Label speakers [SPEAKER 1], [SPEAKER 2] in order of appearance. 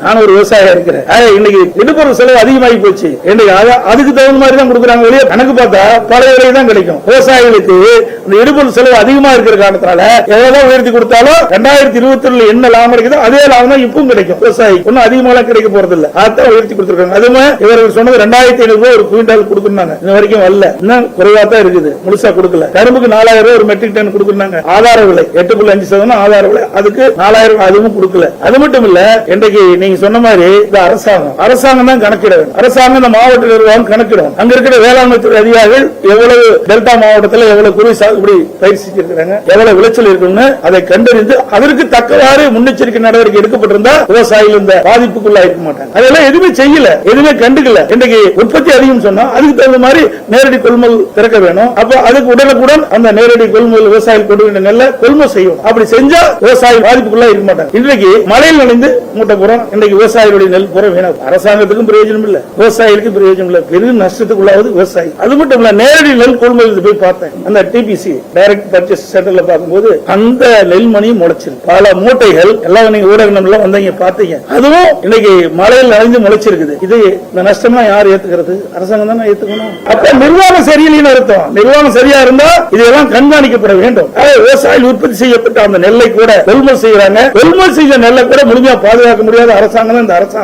[SPEAKER 1] நான் ஒரு விவசாயியா இருக்கிறேன். இன்னைக்கு இடுபொருள் செலவு அதிகமாகி போச்சு. அதுக்கு தகுந்த மாதிரி தான் கொடுக்குறாங்க. வெளியே கணக்கு பார்த்தா பழைய விலை தான் கிடைக்கும். விவசாயிகளுக்கு இந்த இடுபொருள் செலவு அதிகமா இருக்கிற காரணத்தால எவ்வளவு உயர்த்தி கொடுத்தாலும் 2022 என்ன லாபம் கிடைக்குதோ அதே லாபம் தான் இப்பவும் கிடைக்கும். விவசாயி ஒன்னும் அதிகமாக கிடைக்க போறது இல்ல. அதான் உயர்த்தி கொடுத்திருக்காங்க. அதுவுமே இவர்கள் சொன்னது 2500 ரூபாய் ஒரு குவிண்டால் கொடுக்கறாங்க. இன்ன வரைக்கும் வரல. இன்னும் குறைவா தான் இருக்குது. முழுசா கொடுக்கல. கரும்புக்கு 4000 ரூபாய் ஒரு மெட்ரிக் டன் கொடுக்கறாங்க. ஆதார விலை 8.5% ஆதார விலை. அதுக்கு 4000 அதுவும் கொடுக்கல. அது மட்டும் இல்ல, இன்றைக்கு நீங்க சொன்ன மாதிரி இந்த அரசாங்கம் தான் கணக்கிட வேண்டும். அரசாங்கம் இந்த மாவட்ட நிர்வாகம் கணக்கிடும். அங்க இருக்கிற வேளாண்மை துறை அதிகாரிகள் எவ்வளவு டெல்டா மாவட்டத்தில் எவ்வளவு குறுவை சாகுபடி பயிர் செஞ்சிருக்காங்க, எவ்வளவு விளைச்சல் இருக்குன்னு அதை கண்டறிந்து அதற்கு தக்கவாறு முன்னெச்சரிக்கை நடவடிக்கை எடுக்கப்பட்டிருந்தா விவசாயிகள் இந்த பாதிப்புக்குள்ள இருக்க மாட்டாங்க. அதெல்லாம் எதுவுமே செய்யல, எதுவுமே கண்டுக்கல. இன்றைக்கு உற்பத்தி அதிகம் சொன்னா அதுக்கு தகுந்த மாதிரி நேரடி கொள்முதல் திறக்க வேணும். அப்ப அதுக்கு உடனுக்குடன் அந்த நேரடி கொள்முதல் விவசாயிகள் கொண்டு வந்த நெல்லை கொள்முதல் செய்யும். அப்படி செஞ்சா விவசாயி பாதிப்புக்குள்ள இருக்க மாட்டாங்க. இன்றைக்கு மழையில் நனைந்து மூட்டை போறோம். இன்றைக்கு விவசாயிகளுடைய நெல் பூரா வீணாகும். அரசாங்கத்துக்கும் பிரயோஜனம் இல்ல, விவசாயிகளுக்கும் பிரயோஜனம் இல்ல. பெரும் நஷ்டத்துக்குள்ளாவது விவசாயி. அது மட்டும் இல்ல, நேரடி நெல் கொள்முதல் போய் பார்த்தேன். அந்த டிபிசி டைரக்ட் பர்ச்சேஸ் சென்டர்ல பார்க்கும்போது அந்த நெல் மணியும் முளைச்சிருக்கு. பல மூட்டைகள் எல்லாம் நீங்க ஊடகங்கள்ல வந்தீங்க பாத்தீங்க. அதுவும் இன்னைக்கு மழையில் நனைந்து முளைச்சிருக்குது. இது இந்த நஷ்டமா யார் ஏத்துக்கிறது? அரசாங்கம் தானே ஏத்துக்கணும். அப்ப நிர்வாகம் சரியில்லைன்னு அர்த்தம். நிர்வாகம் சரியா இருந்தா இதெல்லாம் கண்காணிக்கப்பட வேண்டும். விவசாயிகள் உற்பத்தி செய்யப்பட்ட அந்த நெல்லை கூட கொள்முதல் செய்யறாங்க. கொள்முதல் செய்த நெல்லை கூட முழுமையா பாதுகாக்க முடியாத அரசாங்கம் தான் இந்த அரசாங்கம்.